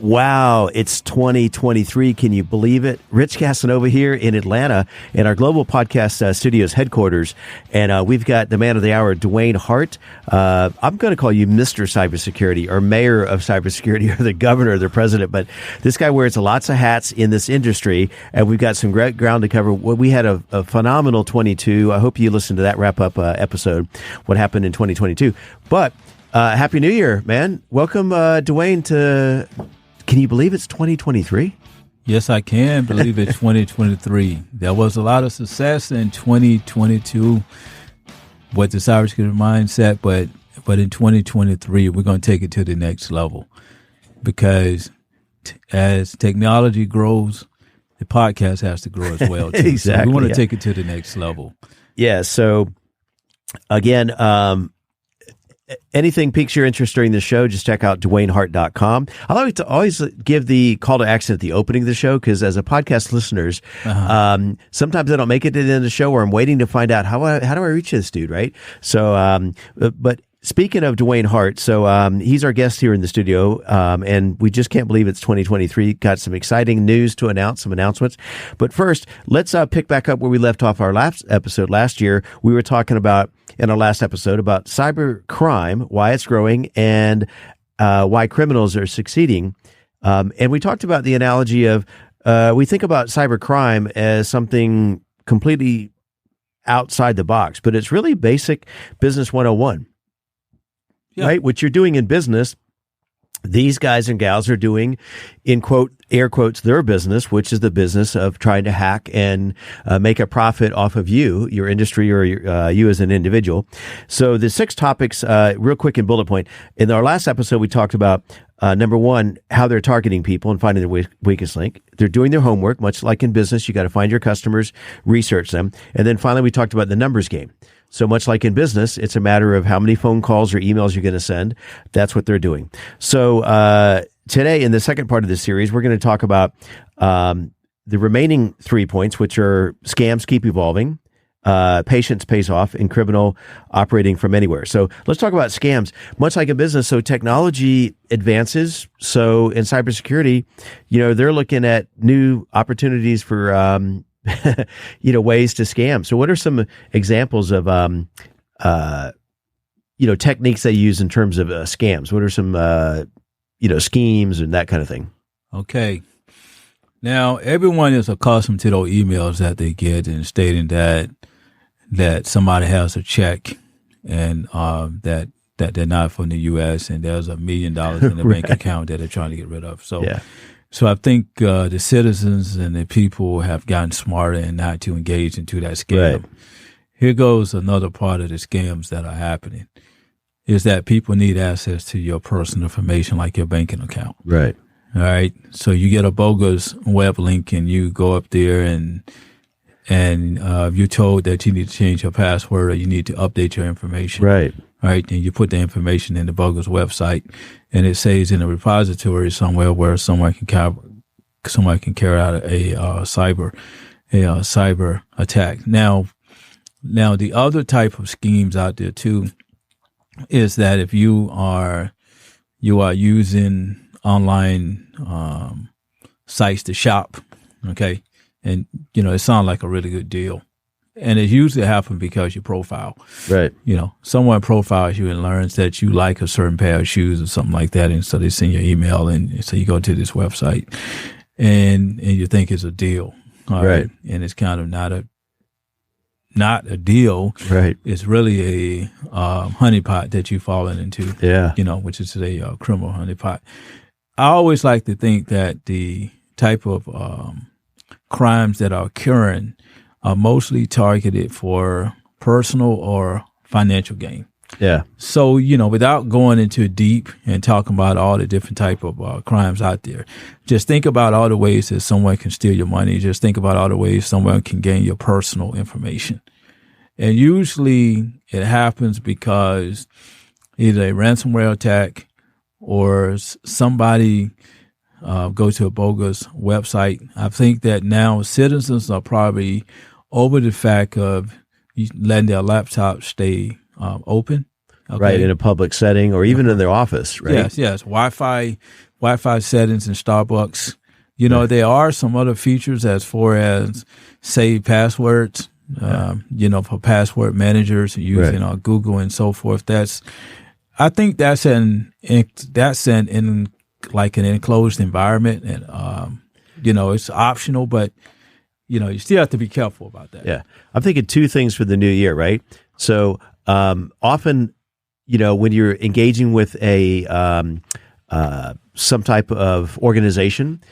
Wow, it's 2023. Can you believe it? Rich Casanova here in Atlanta in our global podcast studios headquarters. And we've got the man of the hour, Dewayne Hart. I'm going to call you Mr. Cybersecurity or Mayor of Cybersecurity or the governor or the president. But this guy wears lots of hats in this industry. And we've got some great ground to cover. We had a phenomenal 22. I hope you listened to that wrap-up episode, what happened in 2022. But Happy New Year, man. Welcome, Dewayne, to... Can you believe it's 2023? Yes, I can believe it's 2023. There was a lot of success in 2022 with the cybersecurity mindset, but in 2023, we're going to take it to the next level because as technology grows, the podcast has to grow as well, too. Exactly. So we want to take it to the next level. Yeah. So again, anything piques your interest during the show, just check out DewayneHart.com. I like to always give the call to action at the opening of the show because as a podcast listeners, sometimes I don't make it to the end of the show or I'm waiting to find out how do I reach this dude, right? So, but speaking of Dewayne Hart, so he's our guest here in the studio, and we just can't believe it's 2023. Got some exciting news to announce, some announcements. But first, let's pick back up where we left off our last episode last year. We were talking about, in our last episode, about cybercrime, why it's growing, and why criminals are succeeding. And we talked about the analogy of we think about cybercrime as something completely outside the box, but it's really basic business 101. Yeah. Right? What you're doing in business, these guys and gals are doing, in quote, air quotes, their business, which is the business of trying to hack and make a profit off of you, your industry, or you as an individual. So the 6 topics, real quick in bullet point. In our last episode, we talked about, number 1, how they're targeting people and finding their weakest link. They're doing their homework, much like in business. You got to find your customers, research them. And then finally, we talked about the numbers game. So much like in business, it's a matter of how many phone calls or emails you're going to send. That's what they're doing. So today, in the second part of this series, we're going to talk about the remaining 3 points, which are scams keep evolving, patience pays off, and criminal operating from anywhere. So let's talk about scams. Much like in business, so technology advances. So in cybersecurity, they're looking at new opportunities for ways to scam. So what are some examples of, techniques they use in terms of scams? What are some, schemes and that kind of thing? Okay. Now, everyone is accustomed to those emails that they get and stating that somebody has a check and that they're not from the U.S. and there's $1 million in the bank account that they're trying to get rid of. So, yeah. So I think the citizens and the people have gotten smarter and not to engage into that scam. Right. Here goes another part of the scams that are happening is that people need access to your personal information like your banking account. Right. All right. So you get a bogus web link and you go up there and you're told that you need to change your password or you need to update your information. Right. Right. And you put the information in the bogus website and it says in a repository somewhere where someone can carry out a cyber attack. Now the other type of schemes out there too is that if you are using online sites to shop, okay, and it sounds like a really good deal. And it usually happens because you profile. Right. Someone profiles you and learns that you like a certain pair of shoes or something like that. And so they send you an email and so you go to this website and you think it's a deal. Right. And it's kind of not a deal. Right. It's really a honeypot that you've fallen into. Yeah. Which is a criminal honeypot. I always like to think that the type of crimes that are occurring are mostly targeted for personal or financial gain. Yeah. So, without going into deep and talking about all the different type of crimes out there, just think about all the ways that someone can steal your money. Just think about all the ways someone can gain your personal information. And usually it happens because either a ransomware attack or somebody go to a bogus website. I think that now citizens are probably over the fact of letting their laptop stay open. Okay? Right, in a public setting or even in their office, right? Yes. Wi-Fi Wi-Fi settings in Starbucks. There are some other features as far as save passwords, for password managers using Google and so forth. I think that's in like an enclosed environment, and it's optional, but you still have to be careful about that. Yeah, I'm thinking two things for the new year, right? So often, when you're engaging with a some type of organization,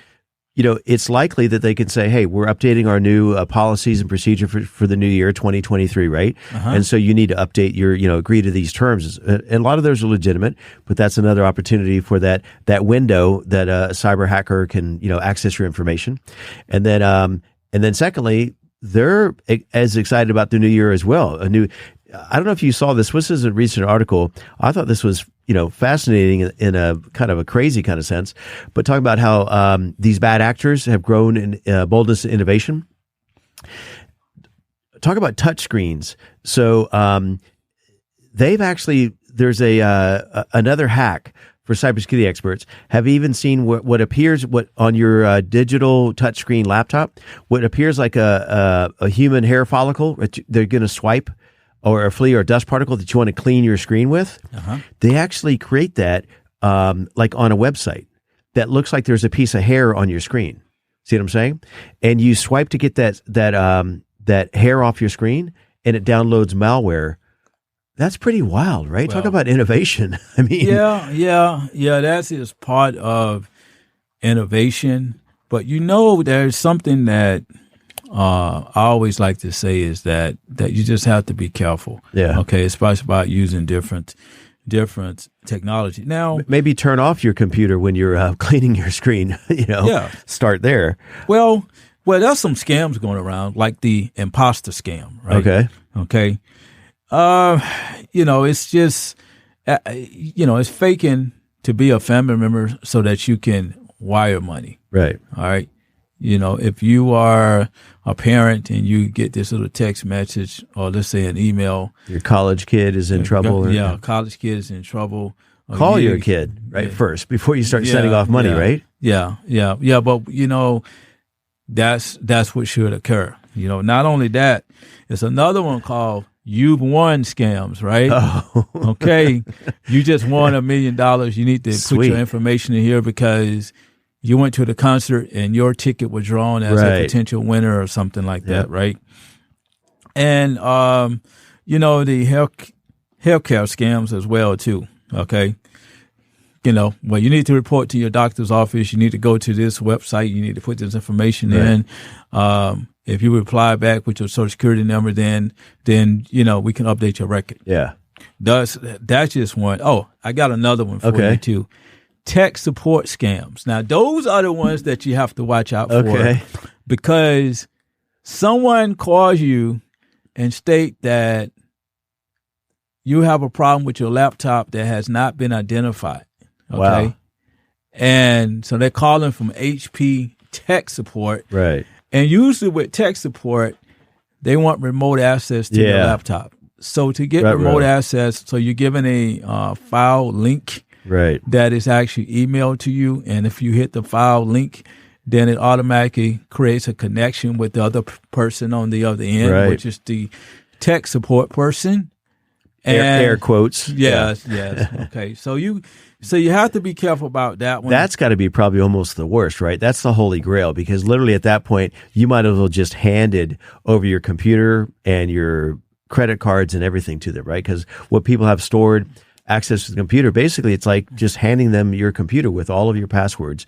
it's likely that they can say, hey, we're updating our new policies and procedure for the new year, 2023, right? And so you need to update your, agree to these terms. And a lot of those are legitimate, but that's another opportunity for that window that a cyber hacker can, access your information. And then secondly, they're as excited about the new year as well. I don't know if you saw this. This is a recent article. I thought this was, fascinating in a kind of a crazy kind of sense, but talking about how these bad actors have grown in boldness and innovation. Talk about touch screens. So they've actually, there's another hack for cybersecurity experts have even seen what appears on your digital touchscreen laptop, what appears like a human hair follicle that they're going to swipe, or a flea or a dust particle that you want to clean your screen with. They actually create that like on a website that looks like there's a piece of hair on your screen. See what I'm saying? And you swipe to get that hair off your screen, and it downloads malware. That's pretty wild, right? Talk about innovation. I mean, yeah. That is part of innovation. But there's something that I always like to say is that you just have to be careful. Yeah. Okay. Especially about using different technology. Now, maybe turn off your computer when you're cleaning your screen. Start there. Well, there's some scams going around, like the imposter scam, right? Okay. It's just, it's faking to be a family member so that you can wire money. Right. All right. If you are a parent and you get this little text message, or let's say an email, your college kid is in trouble. College kid is in trouble. Call your kid first before you start sending off money, right? Yeah. But that's what should occur. Not only that, it's another one called "You've Won" scams, right? Oh. Okay, you just won $1 million. You need to put your information in here because you went to the concert and your ticket was drawn as a potential winner or something like that, right? And, the healthcare scams as well, too, okay? You need to report to your doctor's office. You need to go to this website. You need to put this information in. If you reply back with your Social Security number, then we can update your record. Yeah. That's just one. Oh, I got another one for you, too. Tech support scams. Now, those are the ones that you have to watch out for because someone calls you and state that you have a problem with your laptop that has not been identified. Okay. Wow. And so they're calling from HP tech support. Right. And usually with tech support, they want remote access to your laptop. So to get remote access, so you're given a file link. Right. That is actually emailed to you. And if you hit the file link, then it automatically creates a connection with the other person on the other end, which is the tech support person. And air quotes. Yes. Okay. So you have to be careful about that one. That's got to be probably almost the worst, right? That's the holy grail, because literally at that point, you might as well just handed over your computer and your credit cards and everything to them, right? Because what people have stored access to the computer, basically it's like just handing them your computer with all of your passwords.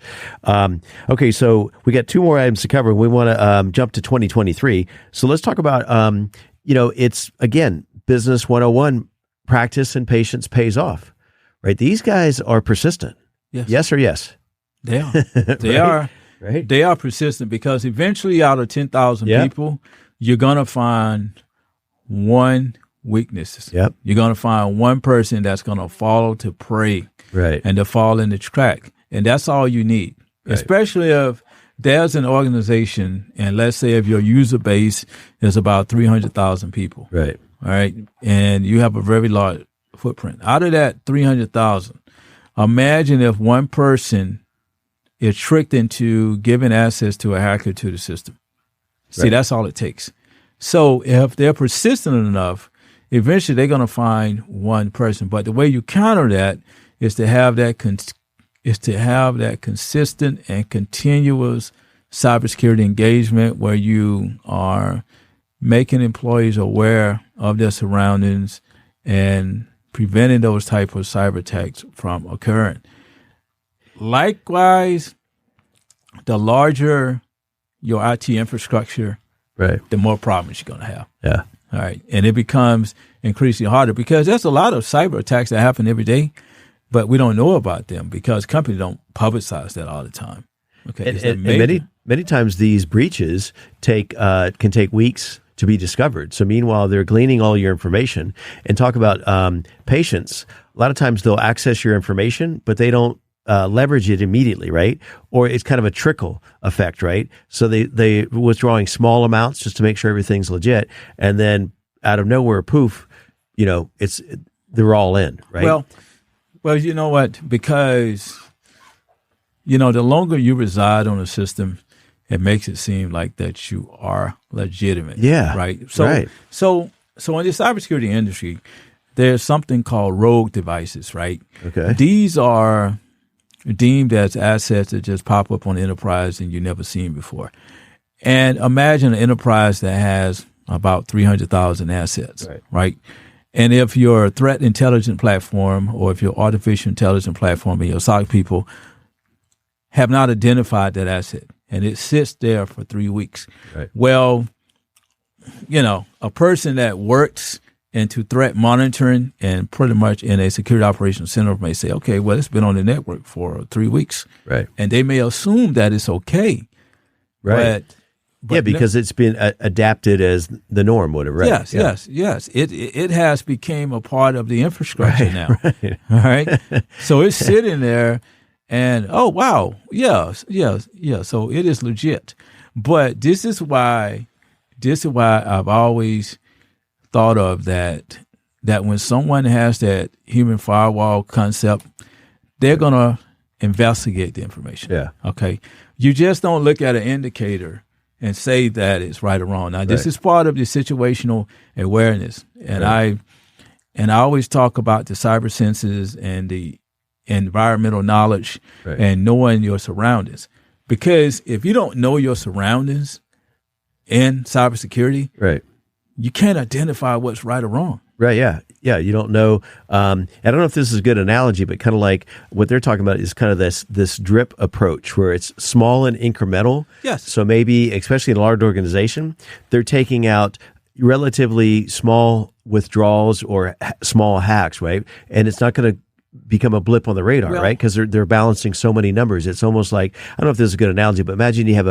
Okay, so we got two more items to cover. We want to jump to 2023. So let's talk about, it's, again, business 101, practice and patience pays off, right? These guys are persistent. Yes or yes? They are. They are. Right? They are persistent because eventually out of 10,000 people, you're going to find one weaknesses. Yep. You're going to find one person that's going to follow to prey and to fall in the track. And that's all you need, especially if there's an organization and let's say if your user base is about 300,000 people. Right. All right. And you have a very large footprint. Out of that 300,000, imagine if one person is tricked into giving access to a hacker to the system. See, that's all it takes. So if they're persistent enough, eventually they're going to find one person. But the way you counter that is to have that consistent and continuous cybersecurity engagement where you are making employees aware of their surroundings and preventing those type of cyber attacks from occurring. Likewise, the larger your IT infrastructure, the more problems you're going to have. Yeah. All right. And it becomes increasingly harder because there's a lot of cyber attacks that happen every day, but we don't know about them because companies don't publicize that all the time. Okay. And many times these breaches can take weeks to be discovered. So meanwhile, they're gleaning all your information. And talk about patience. A lot of times they'll access your information, but they don't leverage it immediately, right? Or it's kind of a trickle effect, right? So they withdrawing small amounts just to make sure everything's legit, and then out of nowhere, poof, they're all in, right? Well, you know what? Because the longer you reside on a system, it makes it seem like that you are legitimate. Yeah. Right. So in the cybersecurity industry, there's something called rogue devices, right? Okay. These are deemed as assets that just pop up on the enterprise and you've never seen before. And imagine an enterprise that has about 300,000 assets, right? And if your threat intelligence platform or if your artificial intelligence platform and your SOC people have not identified that asset and it sits there for 3 weeks, well, a person that works into threat monitoring and pretty much in a security operations center may say, okay, well, it's been on the network for 3 weeks. Right. And they may assume that it's okay. Right. But because it's been adapted as the norm, whatever. Right? Yes. It has become a part of the infrastructure now. Right. All right. So it's sitting there and, oh, wow. Yes. So it is legit. But this is why I've always thought of that when someone has that human firewall concept, they're going to investigate the information. Yeah. Okay. You just don't look at an indicator and say that it's right or wrong. Now, this is part of the situational awareness. And I always talk about the cyber senses and the environmental knowledge and knowing your surroundings. Because if you don't know your surroundings in cybersecurity, you can't identify what's right or wrong. Right. Yeah. Yeah. You don't know. I don't know if this is a good analogy, but kind of like what they're talking about is kind of this drip approach where it's small and incremental. Yes. So maybe, especially in a large organization, they're taking out relatively small withdrawals or small hacks, right? And it's not going to become a blip on the radar, right? Because they're balancing so many numbers. It's almost like, I don't know if this is a good analogy, but imagine you have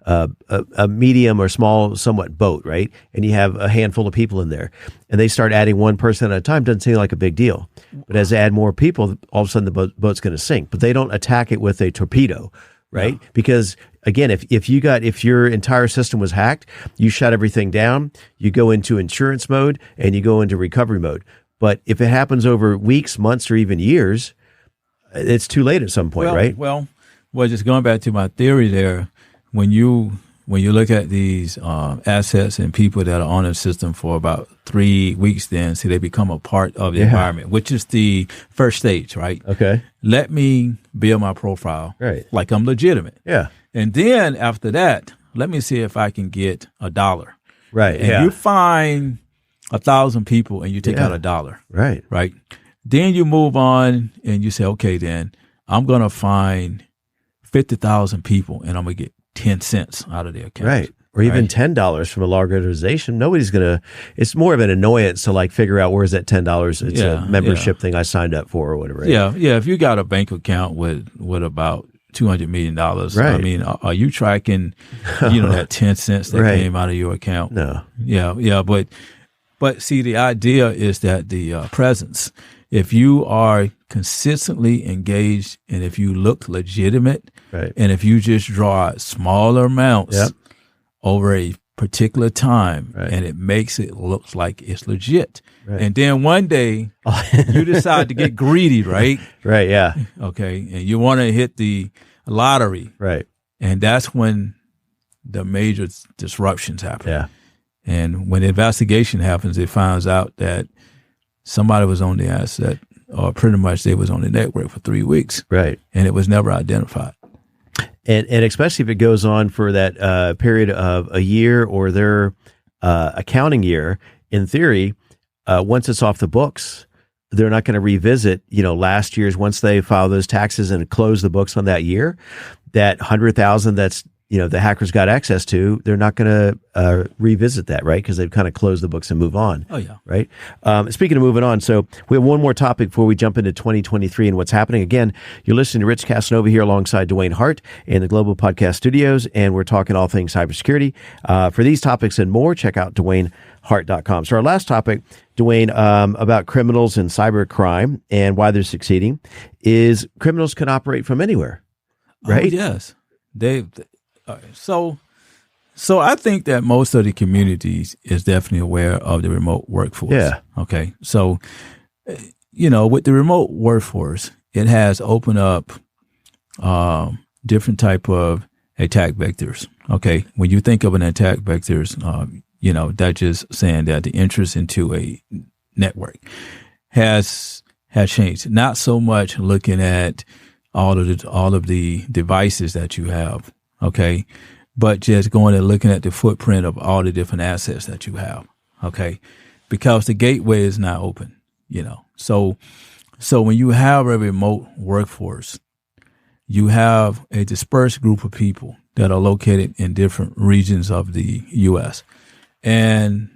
a medium or small, somewhat boat, right? And you have a handful of people in there, and they start adding one person at a time. Doesn't seem like a big deal, but as they add more people, all of a sudden the boat's going to sink. But they don't attack it with a torpedo, right? Yeah. Because again, if your entire system was hacked, you shut everything down, you go into insurance mode and you go into recovery mode. But if it happens over weeks, months, or even years, it's too late at some point, right? Well, just going back to my theory there, when you look at these assets and people that are on a system for about 3 weeks, then they become a part of the environment, which is the first stage, right? Okay. Let me build my profile like I'm legitimate. Yeah. And then after that, let me see if I can get $1. Right. And you find 1,000 people and you take out $1. Right. Right. Then you move on and you say, okay, then I'm going to find 50,000 people and I'm going to get 10 cents out of their account. Right. Or even $10 from a large organization. Nobody's going to, it's more of an annoyance to like figure out where's that $10. It's a membership thing I signed up for or whatever. Right? Yeah. Yeah. If you got a bank account with about $200 million, I mean, are you tracking, that 10 cents that came out of your account? No. Yeah. Yeah. But see, the idea is that the presence, if you are consistently engaged and if you look legitimate, and if you just draw smaller amounts over a particular time and it makes it look like it's legit. And then one day you decide to get greedy, right? Right, yeah. Okay. And you want to hit the lottery. Right. And that's when the major disruptions happen. Yeah. And when the investigation happens, it finds out that somebody was on the asset, or pretty much they was on the network for 3 weeks. Right. And it was never identified. And especially if it goes on for that period of a year or their accounting year, in theory, once it's off the books, they're not going to revisit, last year's, once they file those taxes and close the books on that year, that 100,000 that's, the hackers got access to, they're not going to revisit that, right? Because they've kind of closed the books and move on. Oh, yeah. Right? Speaking of moving on, so we have one more topic before we jump into 2023 and what's happening. Again, you're listening to Rich Casanova here alongside Dewayne Hart in the Global Podcast Studios, and we're talking all things cybersecurity. For these topics and more, check out DewayneHart.com. So our last topic, Dewayne, about criminals and cybercrime and why they're succeeding, is criminals can operate from anywhere, right? Oh, yes. So I think that most of the communities is definitely aware of the remote workforce. Yeah. Okay. So, with the remote workforce, it has opened up different type of attack vectors. Okay. When you think of an attack vectors, that's just saying that the interest into a network has changed. Not so much looking at all of the devices that you have. Okay. But just going and looking at the footprint of all the different assets that you have. Okay. Because the gateway is not open, So when you have a remote workforce, you have a dispersed group of people that are located in different regions of the U.S. And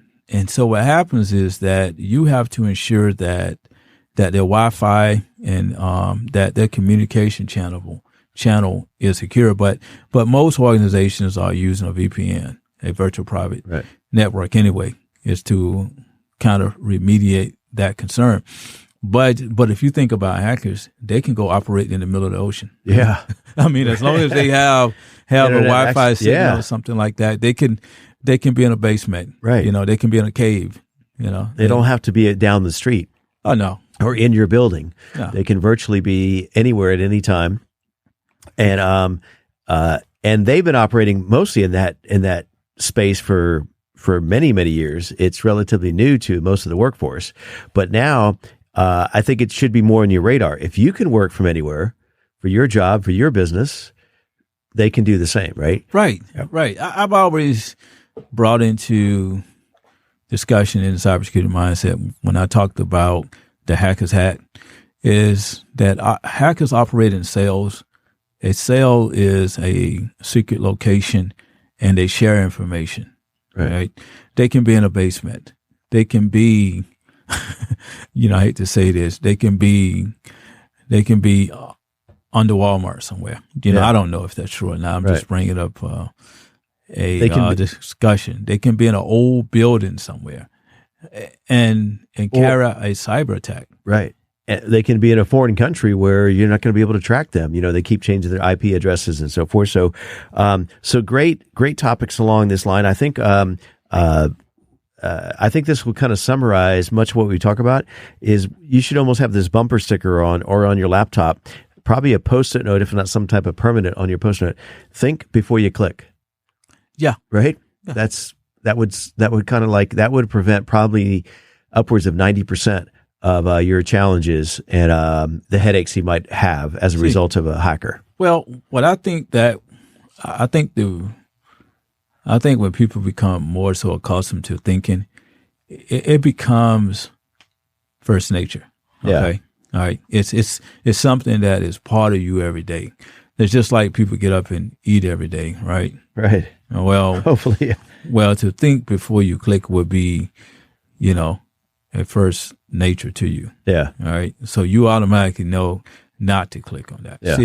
so what happens is that you have to ensure that their Wi-Fi and that their communication channel is secure, but most organizations are using a VPN, a virtual private network anyway, is to kind of remediate that concern. But if you think about hackers, they can go operate in the middle of the ocean. Yeah. I mean, as long as they have a Wi-Fi signal or something like that, they can be in a basement. Right. They can be in a cave. They don't have to be down the street. Oh, no. Or in your building. No. They can virtually be anywhere at any time. And they've been operating mostly in that space for many, many years. It's relatively new to most of the workforce, but now I think it should be more on your radar. If you can work from anywhere for your job, for your business, they can do the same, right? Right, Yep. right. I've always brought into discussion in the cybersecurity mindset when I talked about the hacker's hat is that hackers operate in cells. A cell is a secret location, and they share information. Right? They can be in a basement. They can be, I hate to say this. They can be under Walmart somewhere. I don't know if that's true or not. I'm just bringing up a discussion. They can be in an old building somewhere, and carry out a cyber attack. Right. They can be in a foreign country where you're not going to be able to track them. They keep changing their IP addresses and so forth. So, great topics along this line. I think this will kind of summarize much of what we talk about. Is you should almost have this bumper sticker on your laptop, probably a Post-it note, if not some type of permanent on your Post-it note. Think before you click. Yeah. Right. Yeah. That would prevent probably upwards of 90% of your challenges and the headaches you might have as a result of a hacker. Well, what I think when people become more so accustomed to thinking, it becomes first nature. Okay, all right. It's something that is part of you every day. It's just like people get up and eat every day, right? Right. Well, hopefully. Well, to think before you click would be, a first nature to you. Yeah. All right. So you automatically know not to click on that. Yeah.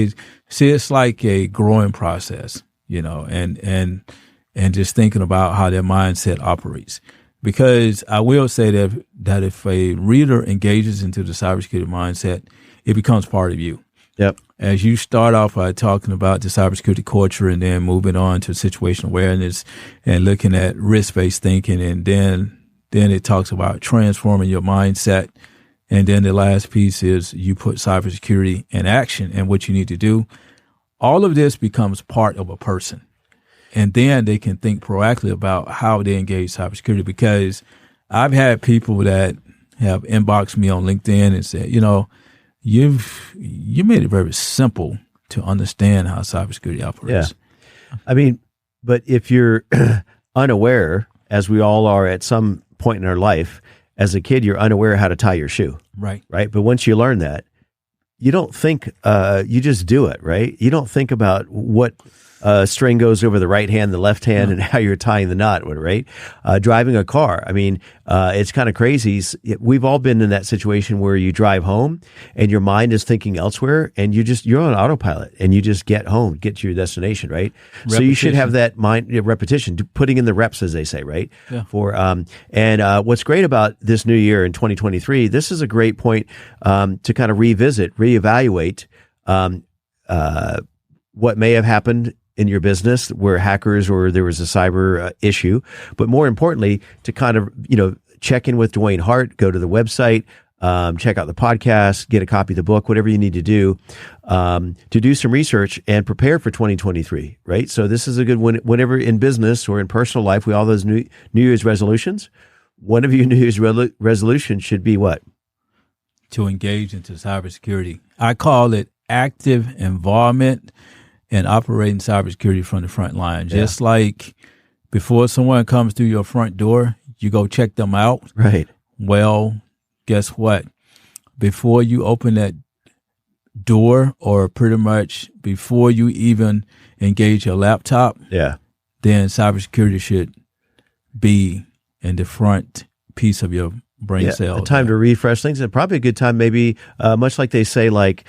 See, it's like a growing process, and just thinking about how their mindset operates. Because I will say that if a reader engages into the cybersecurity mindset, it becomes part of you. Yep. As you start off by talking about the cybersecurity culture and then moving on to situational awareness and looking at risk-based thinking, and then it talks about transforming your mindset. And then the last piece is you put cybersecurity in action and what you need to do. all of this becomes part of a person. And then they can think proactively about how they engage cybersecurity, because I've had people that have inboxed me on LinkedIn and said, you made it very simple to understand how cybersecurity operates. Yeah. I mean, but if you're unaware, as we all are at some point in our life, as a kid, you're unaware how to tie your shoe. Right. Right. But once you learn that, you don't think, you just do it, right? You don't think about what string goes over the right hand, the left hand, and how you're tying the knot, right? Driving a car. I mean, it's kind of crazy. We've all been in that situation where you drive home and your mind is thinking elsewhere, and you're on autopilot and you just get home, get to your destination, right? Repetition. So you should have that mind repetition, putting in the reps, as they say, right? Yeah. And what's great about this new year in 2023, this is a great point to kind of reevaluate what may have happened in your business where hackers or there was a cyber issue, but more importantly, to kind of, check in with Dewayne Hart, go to the website, check out the podcast, get a copy of the book, whatever you need to do some research and prepare for 2023, right? So this is a good one. Whenever in business or in personal life, we all those New Year's resolutions. One of your New Year's resolutions should be what? To engage into cybersecurity. I call it active involvement and operating cybersecurity from the front line. Just like before someone comes through your front door, you go check them out. Right. Well, guess what? Before you open that door, or pretty much before you even engage your laptop, then cybersecurity should be in the front piece of your brain cell. A time to refresh things, and probably a good time, maybe much like they say, like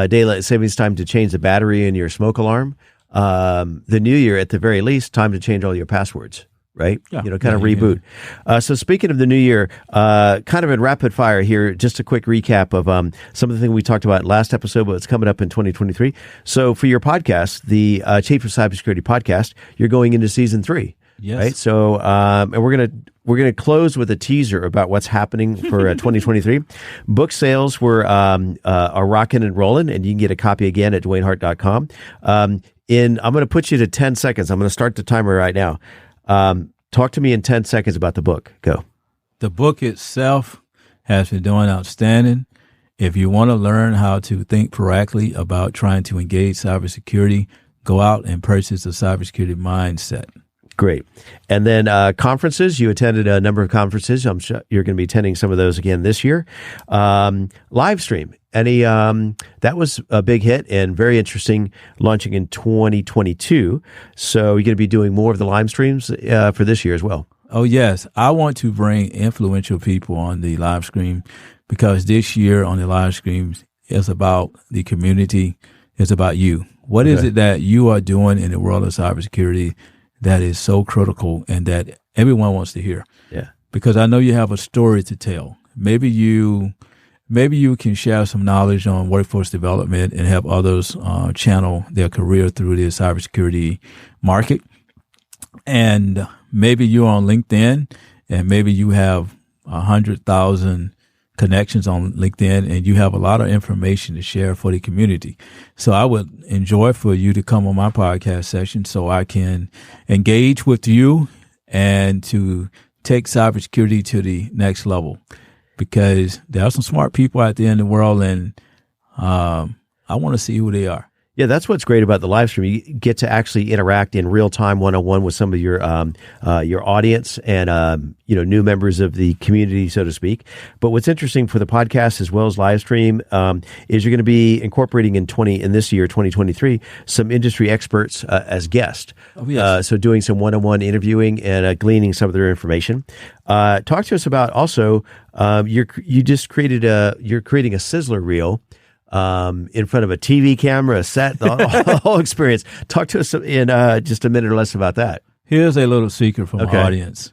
daylight savings time to change the battery in your smoke alarm. The new year, at the very least, time to change all your passwords, right? Yeah. Kind of reboot. Yeah. So speaking of the new year, kind of in rapid fire here, just a quick recap of some of the things we talked about last episode, but it's coming up in 2023. So for your podcast, the Chief of Cybersecurity podcast, you're going into season 3. Yes. Right. So, and we're gonna close with a teaser about what's happening for 2023. Book sales are rocking and rolling, and you can get a copy again at DewayneHart.com. I'm going to put you to 10 seconds. I'm going to start the timer right now. Talk to me in 10 seconds about the book. Go. The book itself has been doing outstanding. If you want to learn how to think proactively about trying to engage cybersecurity, go out and purchase the Cybersecurity Mindset. Great. And then conferences, you attended a number of conferences. I'm sure you're going to be attending some of those again this year. Live stream. That was a big hit and very interesting, launching in 2022. So you're going to be doing more of the live streams for this year as well. Oh, yes. I want to bring influential people on the live stream, because this year on the live streams is about the community. It's about you. What is it that you are doing in the world of cybersecurity that is so critical and that everyone wants to hear? Yeah. Because I know you have a story to tell. Maybe you can share some knowledge on workforce development and help others channel their career through the cybersecurity market. And maybe you're on LinkedIn, and maybe you have 100,000 connections on LinkedIn, and you have a lot of information to share for the community. So I would enjoy for you to come on my podcast session so I can engage with you and to take cybersecurity to the next level, because there are some smart people out there in the world, and I want to see who they are. Yeah, that's what's great about the live stream. You get to actually interact in real time, one-on-one with some of your audience and new members of the community, so to speak. But what's interesting for the podcast as well as live stream is you're going to be incorporating in this year, 2023, some industry experts as guests. Oh, yes. So doing some one-on-one interviewing and gleaning some of their information. Talk to us about also you're creating a sizzler reel. In front of a TV camera, a set, the whole experience. Talk to us in just a minute or less about that. Here's a little secret from my audience.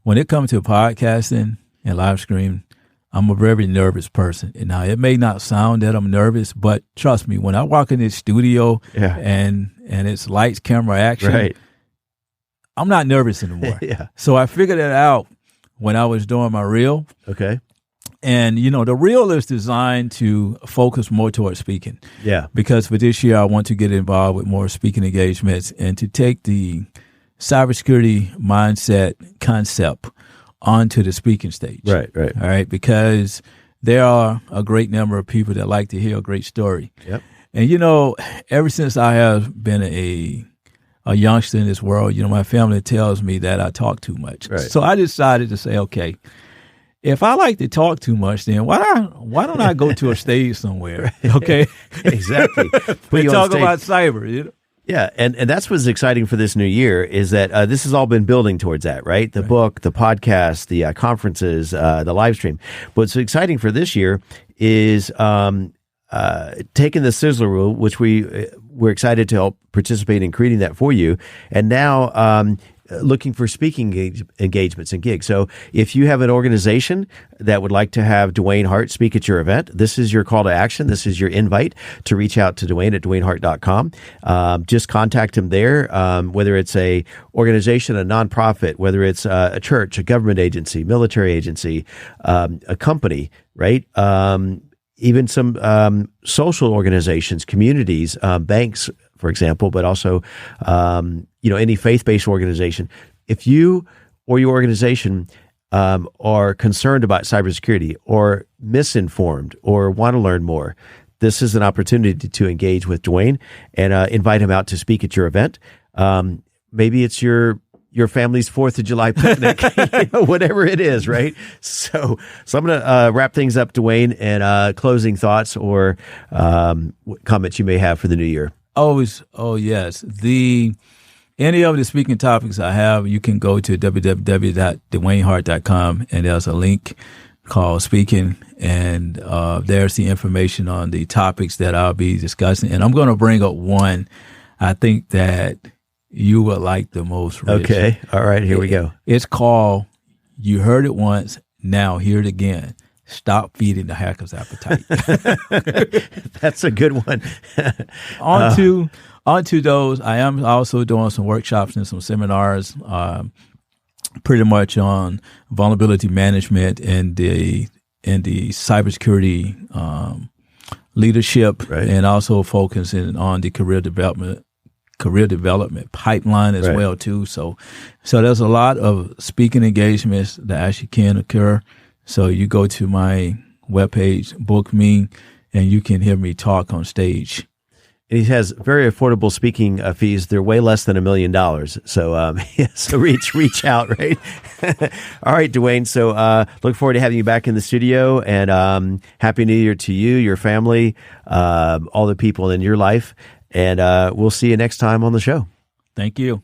When it comes to podcasting and live stream, I'm a very nervous person. And now, it may not sound that I'm nervous, but trust me, when I walk in this studio and it's lights, camera, action, I'm not nervous anymore. So I figured that out when I was doing my reel. Okay. And, the reel is designed to focus more towards speaking. Yeah. Because for this year, I want to get involved with more speaking engagements and to take the cybersecurity mindset concept onto the speaking stage. Right. All right. Because there are a great number of people that like to hear a great story. Yep. And, ever since I have been a youngster in this world, my family tells me that I talk too much. Right. So I decided to say, okay, if I like to talk too much, then why don't I go to a stage somewhere? Okay. Exactly. We talk about cyber, Yeah, and that's what's exciting for this new year is that this has all been building towards that, right? The book, the podcast, the conferences, the live stream. What's exciting for this year is taking the Sizzler rule, which we're excited to help participate in creating that for you, and now looking for speaking engagements and gigs. So if you have an organization that would like to have Dewayne Hart speak at your event, this is your call to action. This is your invite to reach out to Dewayne at DewayneHart.com. Just contact him there, whether it's a organization, a nonprofit, whether it's a church, a government agency, military agency, a company, right? Even some social organizations, communities, banks, for example, but also any faith-based organization. If you or your organization are concerned about cybersecurity or misinformed or want to learn more, this is an opportunity to engage with Dewayne and invite him out to speak at your event. Maybe it's your family's 4th of July picnic, whatever it is, right? So I'm going to wrap things up, Dewayne, and closing thoughts or comments you may have for the new year. Oh, yes. Any of the speaking topics I have, you can go to www.DewayneHart.com, and there's a link called Speaking, and there's the information on the topics that I'll be discussing. And I'm going to bring up one I think that you would like the most, Rich. Okay. All right. Here we go. It's called, you heard it once, now hear it again. Stop feeding the hacker's appetite. That's a good one. On to those. I am also doing some workshops and some seminars, pretty much on vulnerability management and the cybersecurity leadership, right. And also focusing on the career development pipeline as well too. So there's a lot of speaking engagements that actually can occur. So you go to my webpage, book me, and you can hear me talk on stage. And he has very affordable speaking fees. They're way less than $1 million. So, so reach out, right? All right, Dewayne. So, look forward to having you back in the studio, and Happy New Year to you, your family, all the people in your life. And we'll see you next time on the show. Thank you.